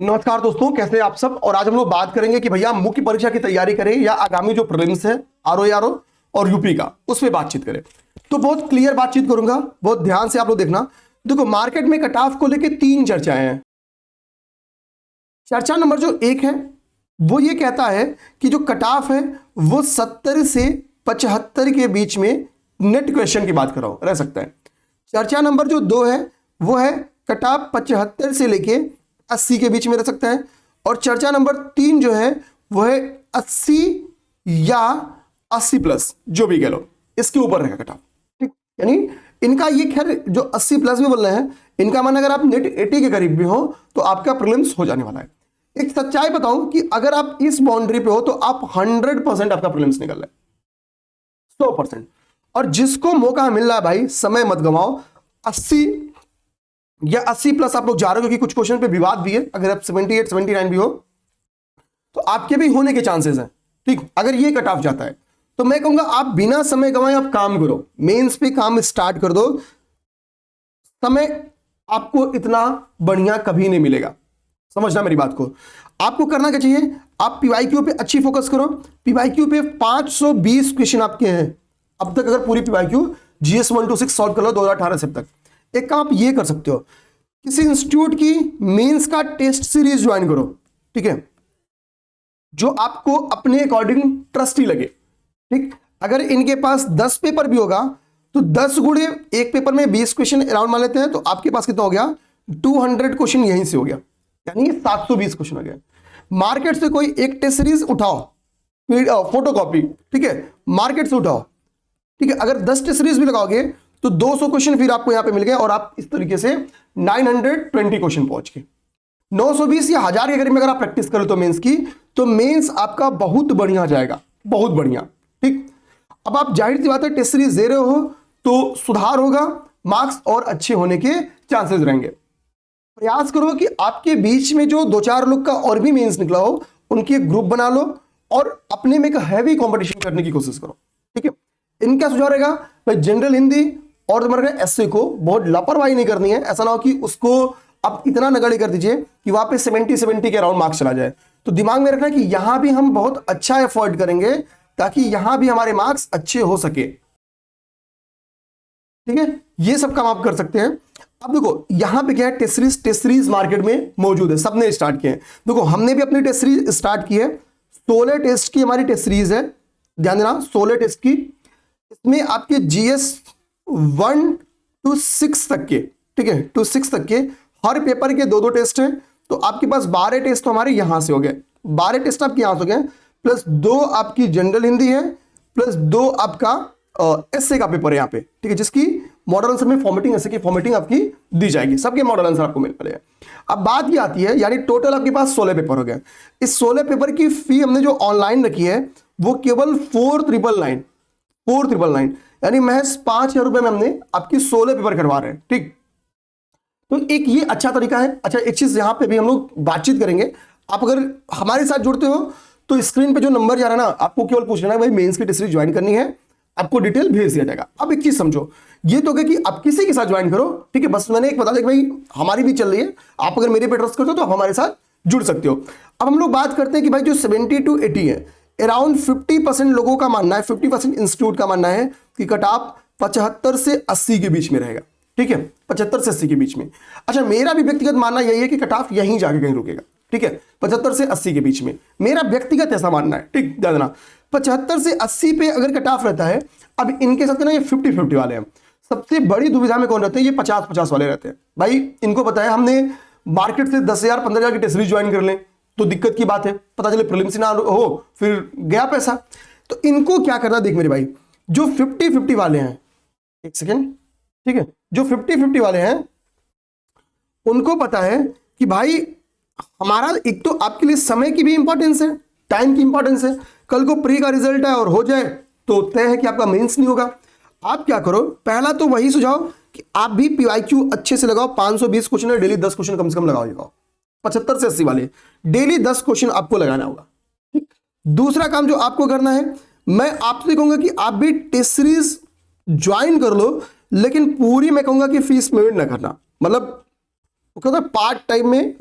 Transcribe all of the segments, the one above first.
नमस्कार दोस्तों, कैसे हैं आप सब। और आज हम लोग बात करेंगे कि भैया मुख्य परीक्षा की तैयारी करें या आगामी जो प्रीलिम्स है आरओ और यूपी का, उस पर बातचीत करें। तो बहुत क्लियर बातचीत करूंगा, बहुत ध्यान से आप लोग देखना। देखो, मार्केट में कट ऑफ को लेकर तीन चर्चाएं हैं। चर्चा नंबर जो एक है वो ये कहता है कि जो कट ऑफ है वो 70 से 75 के बीच में नेट क्वेश्चन की बात कर रहा हूं, रह सकता है। चर्चा नंबर जो दो है वो है कट ऑफ 75 से लेके 80 के बीच में रह सकता है। और चर्चा नंबर 3 जो है वो है 80 या 80 प्लस, जो भी कह लो, इसके ऊपर रहेगा कट ऑफ। ठीक, यानी इनका ये खैर जो 80 प्लस में बोल रहे हैं, इनका माना अगर आप नेट 80 के करीब भी हो तो आपका प्रीलिम्स हो जाने वाला है। एक सच्चाई बताऊं कि अगर आप इस बाउंड्री पे हो तो आप 100% आपका प्रीलिम्स निकल रहा है, 100%। और जिसको मौका मिल रहा है भाई, समय मत गंवाओ। 80 या 80 प्लस आप लोग जा रहे हो, क्योंकि कुछ क्वेश्चन पे विवाद भी है। अगर आप 78 79 भी हो तो आपके भी होने के चांसेस हैं। ठीक, अगर ये कट ऑफ जाता है तो मैं कहूंगा आप बिना समय गंवाए आप काम करो, मेंस पे काम स्टार्ट कर दो। समय आपको इतना बढ़िया कभी नहीं मिलेगा, समझना मेरी बात को। आपको करना क्या चाहिए, आप पीवाईक्यू पे अच्छी फोकस करो। पीवाईक्यू पे 520 क्वेश्चन आपके हैं अब तक। अगर पूरी पीवाईक्यू GS 126 सॉल्व कर लो 2018 से अब तक, एक काम आप ये कर सकते हो, किसी इंस्टीट्यूट की मेंस का टेस्ट सीरीज ज्वाइन करो। ठीक है, जो आपको अपने अकॉर्डिंग ट्रस्टी लगे। ठीक, अगर इनके पास 10 पेपर भी होगा तो 10 गुणे एक पेपर में 20 क्वेश्चन अराउंड मान लेते हैं, तो आपके पास कितना हो गया, 200 क्वेश्चन यहीं से हो गया, यानी 720 क्वेश्चन हो गया। मार्केट से कोई एक टेस्ट सीरीज उठाओ, फोटो कॉपी, ठीक है, मार्केट से उठाओ। ठीक है, अगर 10 टेस्ट सीरीज भी लगाओगे तो 200 क्वेश्चन फिर आपको यहां पे मिल गए, और आप इस तरीके से 920 क्वेश्चन पहुंच के 920 या 1000 के करीब में अगर आप प्रैक्टिस करो तो मेंस की, तो मेंस आपका बहुत बढ़िया जाएगा, बहुत बढ़िया। ठीक, अब आप जाहिर सी बात है टेस्ट सीरीज दे रहे हो तो सुधार होगा, मार्क्स और अच्छे होने के चांसेस रहेंगे। प्रयास करो कि आपके बीच में जो 2-4 लोग का और भी मेंस निकला हो, उनके ग्रुप बना लो और अपने में एक हैवी कंपटीशन करने की कोशिश करो। ठीक है, इनका सुझाव रहेगा भाई, जनरल हिंदी और तुम्हारे एसए को बहुत लापरवाही नहीं करनी है। ऐसा ना हो कि उसको आप इतना नगड़ी कर दीजिए कि वहां पे 70 के अराउंड मार्क्स चला जाए। तो दिमाग में रखना कि यहां भी हम बहुत अच्छा एफर्ट करेंगे ताकि यहां भी हमारे मार्क्स अच्छे हो सके। ठीक है, ये सब काम आप कर सकते हैं। अब देखो यहां पे क्या है, टेस्ट सीरीज मार्केट में मौजूद है, सबने स्टार्ट किए हैं। देखो हमने भी अपनी टेस्ट सीरीज स्टार्ट की है, 16 टेस्ट की हमारी टेस्ट सीरीज है, ध्यान देना 16 टेस्ट की। इसमें आपके GS 1 to 6 तक के, ठीक है, to 6 तक के हर पेपर के 2-2 टेस्ट हैं। तो आपके पास 12 टेस्ट तो हमारे यहां से हो गए, 12 टेस्ट आपके यहां से हो गए, प्लस 2 आपकी जनरल हिंदी है, प्लस 2 आपका एसए का पेपर है यहाँ पे। ठीक है, जिसकी मॉडल आंसर में फॉर्मेटिंग, एसए की फॉर्मेटिंग आपकी दी जाएगी, सबके मॉडल आंसर आपको मिल पड़ेगा। अब बात ये आती है, यानी टोटल आपके पास 16 पेपर हो गए। इस 16 पेपर की फी हमने जो ऑनलाइन रखी है वो केवल 4,999, यानी महज 5,000 रुपए में हमने आपकी 16 पेपर करवा रहे हैं। ठीक, तो एक ये अच्छा तरीका है। अच्छा, एक चीज यहां पे भी हम लोग बातचीत करेंगे। आप अगर हमारे साथ जुड़ते हो तो स्क्रीन पे जो नंबर जा रहा है ना, आपको केवल पूछ लेना है भाई मेंस की टेस्ट सीरीज ज्वाइन करनी है, आपको डिटेल भेज दिया जाएगा। अब एक चीज समझो, ये तो कि आप किसी के साथ ज्वाइन करो। ठीक है, बस मैंने एक बता दिया कि भाई हमारी भी चल रही है, आप अगर मेरे पे ट्रस्ट करते हो तो हमारे साथ जुड़ सकते हो। अब हम लोग बात करते हैं कि भाई जो 70 to 80 है, अराउंड 50% लोगों का मानना है, 50% इंस्टीट्यूट का मानना है कि कट ऑफ 75 से 80 के बीच में रहेगा। ठीक है, 75 से 80 के बीच में। अच्छा, मेरा भी व्यक्तिगत मानना यही है कि कट ऑफ यहीं जाके कहीं रुकेगा। ठीक है, 75 से 80 के बीच में मेरा व्यक्तिगत ऐसा मानना है। ठीक, ध्यान देना 75 से 80 पे अगर कट ऑफ रहता है। अब इनके साथ ना ये 50-50 वाले हैं। सबसे बड़ी दुविधा में कौन रहते हैं, ये 50-50 वाले रहते हैं। भाई इनको पता है हमने मार्केट से 10,000 15,000 की टेस्ट सीरीज ज्वाइन कर लें तो दिक्कत की बात है, पता चले प्रीलिम्स ना हो फिर गया पैसा। तो इनको क्या करना, देख मेरे भाई, जो 50-50 वाले हैं, एक सेकेंड, ठीक है, जो 50-50 वाले हैं उनको पता है कि भाई हमारा एक तो आपके लिए समय की भी इंपॉर्टेंस है, टाइम की इंपॉर्टेंस है। कल को प्री का रिजल्ट है और हो जाए तो तय है कि आपका मेंस नहीं होगा। आप क्या करो, पहला तो वही सुझाव कि आप भी पीवाईक्यू अच्छे से लगाओ। 520 क्वेश्चन है, डेली 10 क्वेश्चन कम से कम लगाओ। 75 से 80 वाले डेली 10 क्वेश्चन आपको लगाना होगा। ठीक, दूसरा काम जो आपको करना है, मैं आपसे कहूंगा कि आप भी टेस्ट सीरीज ज्वाइन कर लो, लेकिन पूरी मैं कहूंगा कि फीस पेमेंट ना करना। मतलब पार्ट टाइम में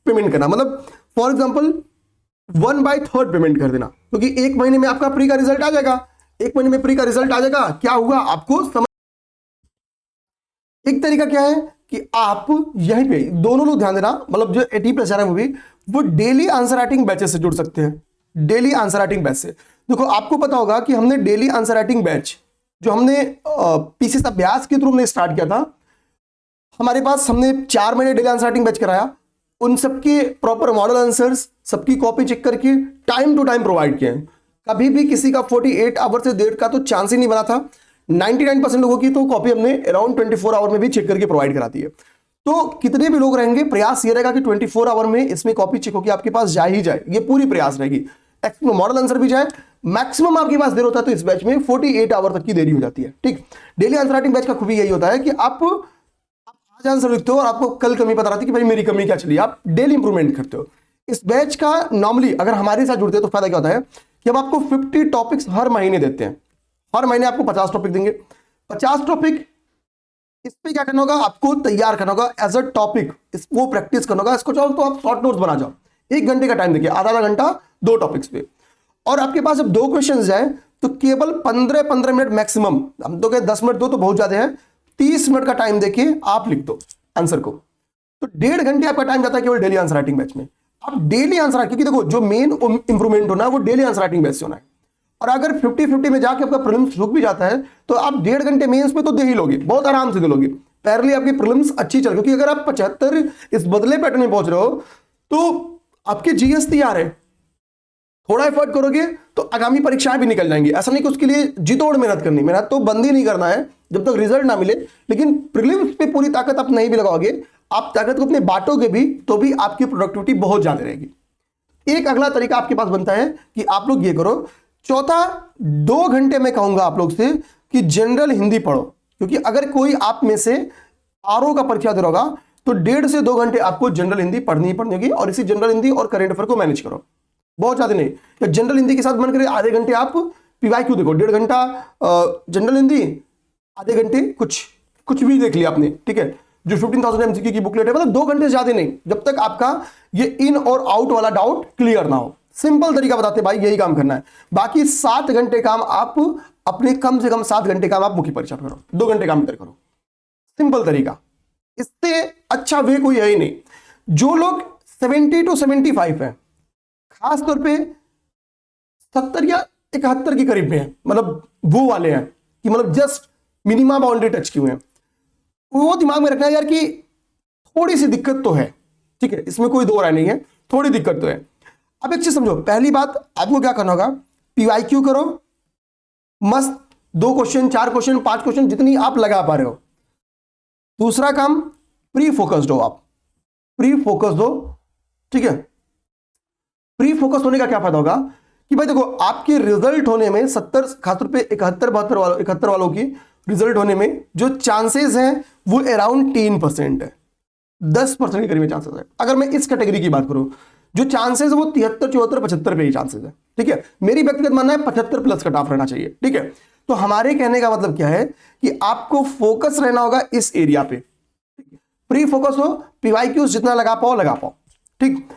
पेमेंट करना, मतलब फॉर एग्जाम्पल 1/3 पेमेंट कर देना, क्योंकि एक महीने में आपका प्री का रिजल्ट आ जाएगा। एक महीने में प्री का रिजल्ट आ जाएगा, क्या होगा आपको समझ। एक तरीका क्या है कि आप यहीं पे दोनों लोग ध्यान देना, मतलब जो 80+ है वो डेली आंसर राइटिंग बैचेस से जुड़ सकते हैं। डेली आंसर राइटिंग बैच से देखो, आपको पता होगा कि हमने डेली आंसर राइटिंग बैच जो हमने पीसीएस अभ्यास के थ्रू हमने स्टार्ट किया था, हमारे पास हमने 4 महीने डेली आंसर राइटिंग बैच कराया। उन सबके प्रॉपर मॉडल आंसर्स, सबकी कॉपी चेक करके टाइम टू टाइम प्रोवाइड किए हैं। कभी भी किसी का 48 आवर से देर का तो चांस ही नहीं बना था। 99% लोगों की तो कॉपी हमने अराउंड 24 आवर में भी चेक करके प्रोवाइड कराती है। तो कितने भी लोग रहेंगे, प्रयास ये रहेगा कि 24 आवर में इसमें कॉपी चेक होकर आपके पास जा ही जाए, ये पूरी प्रयास रहेगी। मॉडल आंसर भी जाए, मैक्सिमम आपके पास देर होता है तो इस बैच में 48 आवर तक की देरी हो जाती है। ठीक, डेली आंसर राइटिंग बैच का खूबी यही होता है कि आप आज आंसर लिखते हो और आपको कल कमी पता रहती है कि भाई मेरी कमी क्या चली, आप डेली इंप्रूवमेंट करते हो। इस बैच का नॉर्मली अगर हमारे साथ जुड़ते हैं तो फायदा क्या होता है कि हम आपको 50 टॉपिक्स हर महीने देते हैं। हर महीने आपको 50 टॉपिक देंगे। 50 टॉपिक, इस पे क्या करना होगा, आपको तैयार करना होगा एज अ टॉपिक, इसको प्रैक्टिस करना होगा। इसको चाहो तो आप शॉर्ट नोट्स बना जाओ, 1 घंटे का टाइम देखिए, आधा घंटा 2 टॉपिक्स पे। और आपके पास जब 2 क्वेश्चन जाए तो केवल 15 मिनट मैक्सिमम, हम तो कहे 10 मिनट दो तो बहुत ज्यादा है, 30 मिनट का टाइम देके आप लिख दो आंसर को। तो 1.5 घंटे आपका टाइम जाता है केवल डेली आंसर राइटिंग बैच में। आप डेली आंसर, क्योंकि देखो जो मेन इंप्रूवमेंट होना है वो डेली आंसर राइटिंग बैच से होना है। और अगर 50-50 में जाके आपका प्रीलिम्स रुक भी जाता है तो आप 1.5 घंटे मेंस पे तो दे ही लोगे, बहुत आराम से दे लोगे। पहले आपकी प्रीलिम्स अच्छी चल, क्योंकि अगर आप 75 इस बदले पैटर्न में पहुंच रहे हो तो आपके जीएस तैयार है। थोड़ा एफर्ट करोगे तो आगामी परीक्षाएं भी निकल जाएंगी। ऐसा नहीं कि उसके लिए जितोड़ मेहनत करनी, मेहनत तो बंद ही नहीं करना है जब तक रिजल्ट ना मिले। लेकिन प्रीलिम्स पे पूरी ताकत आप नहीं भी लगाओगे, आप ताकत को अपने बांटोगे भी, तो भी आपकी प्रोडक्टिविटी बहुत ज्यादा रहेगी। एक अगला तरीका आपके पास बनता है कि आप लोग ये करो। चौथा, 2 घंटे में कहूंगा आप लोग से कि जनरल हिंदी पढ़ो, क्योंकि अगर कोई आप में से आरओ का परीक्षा दे रहा होगा तो 1.5 से 2 घंटे आपको जनरल हिंदी पढ़नी ही पड़नी होगी। और इसी जनरल हिंदी और करंट अफेयर को मैनेज करो, बहुत ज्यादा नहीं। या जनरल हिंदी के साथ मन करे आधे घंटे आप पीवाईक्यू देखो, 1.5 घंटा जनरल हिंदी, आधे घंटे कुछ भी देख लिया आपने, ठीक है, जो 15,000 एमसीक्यू की बुकलेट है। मतलब 2 घंटे से ज्यादा नहीं, जब तक आपका ये इन और आउट वाला डाउट क्लियर ना हो। सिंपल तरीका बताते भाई, यही काम करना है। बाकी 7 घंटे काम आप अपने, कम से कम 7 घंटे काम आप मुख्य परीक्षा पे करो, 2 घंटे काम इधर करो। सिंपल तरीका, इससे अच्छा वे कोई है ही नहीं। जो लोग 70 to 75 है, खासतौर पे 70 या 71 के करीब में है, मतलब वो वाले हैं कि मतलब जस्ट मिनिमम बाउंड्री टच किए हुए हैं, वो दिमाग में रखना है यार कि थोड़ी सी दिक्कत तो है, ठीक है, इसमें कोई दो राय नहीं है, थोड़ी दिक्कत तो है। अब एक चीज समझो, पहली बात आपको क्या करना होगा, पीवाईक्यू करो मस्त, 2 क्वेश्चन 4 क्वेश्चन 5 क्वेश्चन जितनी आप लगा पा रहे हो। दूसरा काम, प्री फोकस्ड हो, आप प्री फोकस्ड हो, ठीक है। प्री फोकस होने का क्या फायदा होगा कि भाई देखो, आपके रिजल्ट होने में 70, खासतौर पे 71 वालों की रिजल्ट होने में जो चांसेस हैं वो अराउंड 10% है, 10% के करीब चांसेस है। अगर मैं इस कैटेगरी की बात करूं, जो चांसेस है वो 73, 74, 75 पे ही चांसेस है, ठीक है। मेरी व्यक्तिगत मानना है 75+ कट ऑफ रहना चाहिए, ठीक है। तो हमारे कहने का मतलब क्या है कि आपको फोकस रहना होगा इस एरिया पे, प्री फोकस हो, पीवाईक्यूज जितना लगा पाओ, ठीक।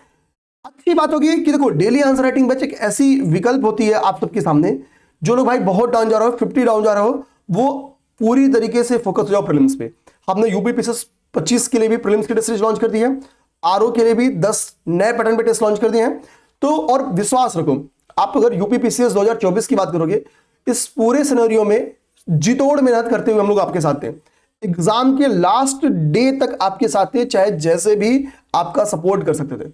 अच्छी बात होगी कि देखो, डेली आंसर राइटिंग बैच एक ऐसी विकल्प होती है आप सबके सामने। जो लोग भाई बहुत डाउन जा रहे हो, 50 डाउन जा रहे हो, वो पूरी तरीके से फोकस हो जाओ प्रीलिम्स पे। हमने यूपी पीसीएस 25 के लिए भी प्रीलिम्स की टेस्ट सीरीज लॉन्च कर दी है, आरओ के लिए भी 10 नए पैटर्न पे टेस्ट लॉन्च कर दिए हैं। तो और विश्वास रखो, आप अगर यूपी पीसीएस 2024 की बात करोगे, इस पूरे सिनेरियो में जितोड़ मेहनत करते हुए हम लोग आपके साथ थे, एग्जाम के लास्ट डे तक आपके साथ थे, चाहे जैसे भी आपका सपोर्ट कर सकते थे।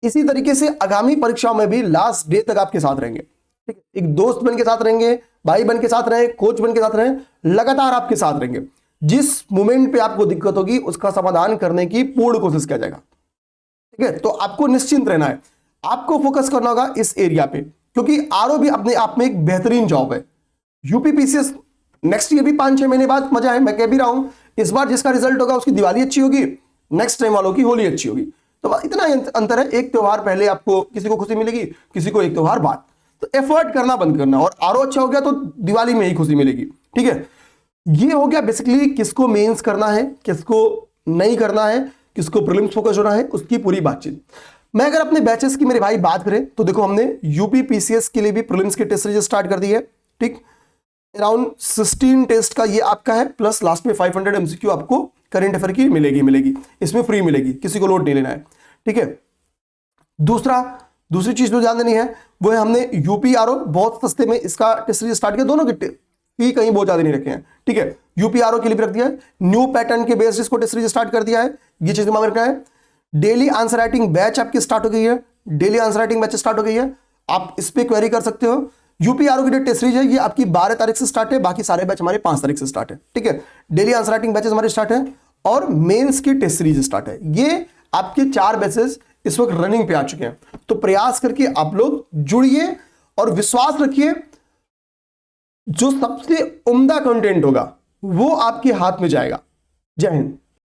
इसी तरीके से आगामी परीक्षाओं में भी लास्ट डे तक आपके साथ रहेंगे, ठीक है। एक दोस्त बन के साथ रहेंगे, भाई बन के साथ रहे, कोच बन के साथ रहे, लगातार आपके साथ रहेंगे। जिस मोमेंट पे आपको दिक्कत होगी उसका समाधान करने की पूर्ण कोशिश किया जाएगा, ठीक है। तो आपको निश्चिंत रहना है, आपको फोकस करना होगा इस एरिया पे, क्योंकि आरओ भी अपने आप में एक बेहतरीन जॉब है। यूपी पीसीएस नेक्स्ट ईयर भी 5-6 महीने बाद मजा है, मैं कह भी रहा हूं। इस बार जिसका रिजल्ट होगा उसकी दिवाली अच्छी होगी, नेक्स्ट टाइम वालों की होली अच्छी होगी। तो इतना अंतर है, एक त्योहार पहले आपको किसी को खुशी मिलेगी, किसी को एक त्योहार बाद। तो एफर्ट करना बंद करना, और आरओ अच्छा हो गया तो दिवाली में ही खुशी मिलेगी, ठीक है। ये हो गया बेसिकली किसको मेंस करना है, किसको नहीं करना है। किसको प्रीलिम्स फोकस होना है, उसकी पूरी बातचीत। मैं अगर अपने बैचेस की मेरे भाई बात करें तो देखो हमने यूपी पीसीएस के लिए भी प्रीलिम्स की टेस्ट सीरीज स्टार्ट कर दी है। ठीक, अराउंड 16 टेस्ट का ये आपका है, प्लस लास्ट में 500 एमसीक्यू आपको करंट अफेयर की मिलेगी, इसमें फ्री मिलेगी, किसी को लोड नहीं लेना है। ठीक है, दूसरी चीज जो ध्यान देनी है वो है हमने यूपीआरओ बहुत सस्ते में इसका टेस्ट सीरीज स्टार्ट किया, दोनों की फी कहीं बहुत ज्यादा नहीं रखे हैं। ठीक है, यूपीआरओ के लिए भी रख दिया है, न्यू पैटर्न के बेस इसको टेस्ट सीरीज स्टार्ट कर दिया है, ये चीज दिमाग में रखना है। डेली आंसर राइटिंग बैच आपकी स्टार्ट हो गई है, daily answer writing batch start हो गई है, आप इस पे क्वेरी कर सकते हो। यूपीआरओ की जो टेस्ट सीरीज है ये आपकी 12 तारीख से स्टार्ट है, बाकी सारे बैच हमारे 5 तारीख से स्टार्ट है। ठीक है, डेली आंसर राइटिंग बैचेस हमारे स्टार्ट है और मेंस की टेस्ट सीरीज स्टार्ट है। ये आपके 4 बैचेस इस वक्त रनिंग पे आ चुके हैं। तो प्रयास करके आप लोग जुड़िए और विश्वास रखिए, जो सबसे उम्दा कंटेंट होगा वो आपके हाथ में जाएगा। जय हिंद।